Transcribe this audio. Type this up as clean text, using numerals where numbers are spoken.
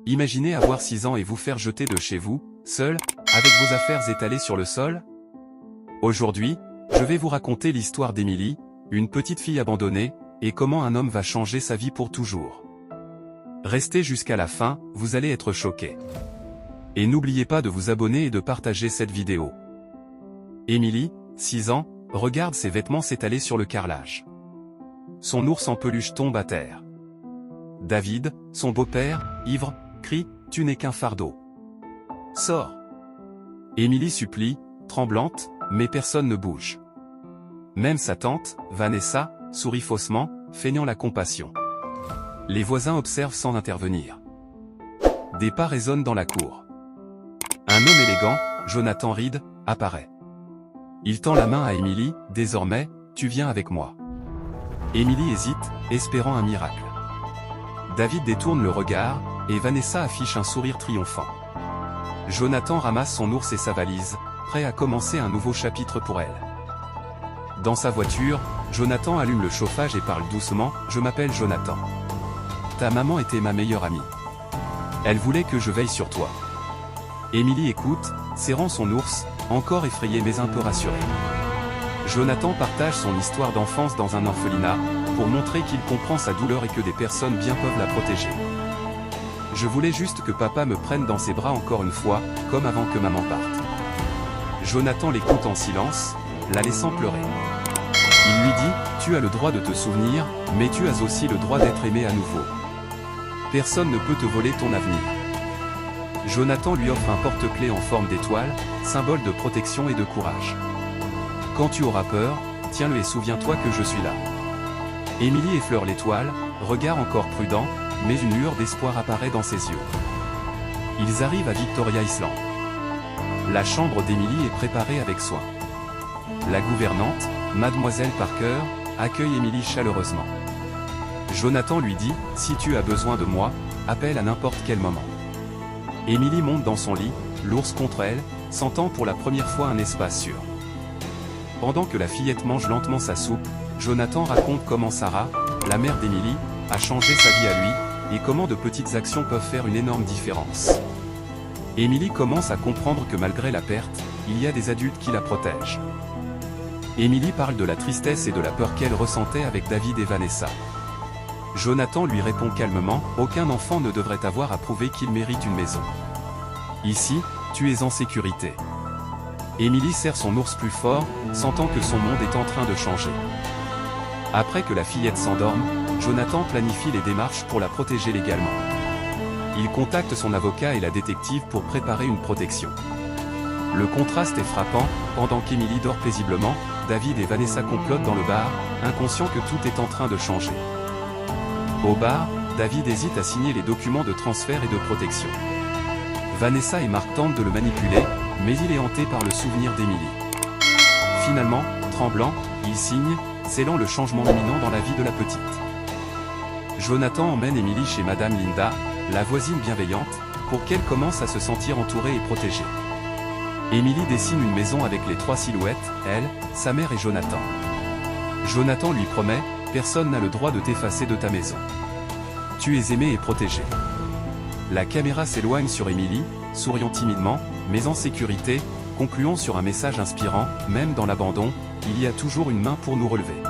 Imaginez avoir 6 ans et vous faire jeter de chez vous, seul, avec vos affaires étalées sur le sol. Aujourd'hui, je vais vous raconter l'histoire d'Émilie, une petite fille abandonnée, et comment un homme va changer sa vie pour toujours. Restez jusqu'à la fin, vous allez être choqués. Et n'oubliez pas de vous abonner et de partager cette vidéo. Émilie, 6 ans, regarde ses vêtements s'étaler sur le carrelage. Son ours en peluche tombe à terre. David, son beau-père, ivre, crie « Tu n'es qu'un fardeau. Sors !» Émilie supplie, tremblante, mais personne ne bouge. Même sa tante, Vanessa, sourit faussement, feignant la compassion. Les voisins observent sans intervenir. Des pas résonnent dans la cour. Un homme élégant, Jonathan Reed, apparaît. Il tend la main à Émilie, « Désormais, tu viens avec moi. » Émilie hésite, espérant un miracle. David détourne le regard, et Vanessa affiche un sourire triomphant. Jonathan ramasse son ours et sa valise, prêt à commencer un nouveau chapitre pour elle. Dans sa voiture, Jonathan allume le chauffage et parle doucement, « Je m'appelle Jonathan. Ta maman était ma meilleure amie. Elle voulait que je veille sur toi. » Émilie écoute, serrant son ours, encore effrayé mais un peu rassuré. Jonathan partage son histoire d'enfance dans un orphelinat, pour montrer qu'il comprend sa douleur et que des personnes bien peuvent la protéger. « Je voulais juste que papa me prenne dans ses bras encore une fois, comme avant que maman parte. » Jonathan l'écoute en silence, la laissant pleurer. Il lui dit, « Tu as le droit de te souvenir, mais tu as aussi le droit d'être aimé à nouveau. Personne ne peut te voler ton avenir. » Jonathan lui offre un porte-clés en forme d'étoile, symbole de protection et de courage. « Quand tu auras peur, tiens-le et souviens-toi que je suis là. » Émilie effleure l'étoile, regard encore prudent, mais une lueur d'espoir apparaît dans ses yeux. Ils arrivent à Victoria Island. La chambre d'Émilie est préparée avec soin. La gouvernante, Mademoiselle Parker, accueille Émilie chaleureusement. Jonathan lui dit, « Si tu as besoin de moi, appelle à n'importe quel moment. » Émilie monte dans son lit, l'ours contre elle, sentant pour la première fois un espace sûr. Pendant que la fillette mange lentement sa soupe, Jonathan raconte comment Sarah, la mère d'Émilie, a changé sa vie à lui, et comment de petites actions peuvent faire une énorme différence. Émilie commence à comprendre que malgré la perte, il y a des adultes qui la protègent. Émilie parle de la tristesse et de la peur qu'elle ressentait avec David et Vanessa. Jonathan lui répond calmement, « Aucun enfant ne devrait avoir à prouver qu'il mérite une maison. Ici, tu es en sécurité. » Émilie serre son ours plus fort, sentant que son monde est en train de changer. Après que la fillette s'endorme, Jonathan planifie les démarches pour la protéger légalement. Il contacte son avocat et la détective pour préparer une protection. Le contraste est frappant, pendant qu'Émilie dort paisiblement, David et Vanessa complotent dans le bar, inconscients que tout est en train de changer. Au bar, David hésite à signer les documents de transfert et de protection. Vanessa et Marc tentent de le manipuler, mais il est hanté par le souvenir d'Émilie. Finalement, tremblant, il signe, scellant le changement imminent dans la vie de la petite. Jonathan emmène Émilie chez Madame Linda, la voisine bienveillante, pour qu'elle commence à se sentir entourée et protégée. Émilie dessine une maison avec les 3 silhouettes, elle, sa mère et Jonathan. Jonathan lui promet, « Personne n'a le droit de t'effacer de ta maison. Tu es aimé et protégé. » La caméra s'éloigne sur Émilie, souriant timidement, mais en sécurité, concluant sur un message inspirant, « Même dans l'abandon, il y a toujours une main pour nous relever. »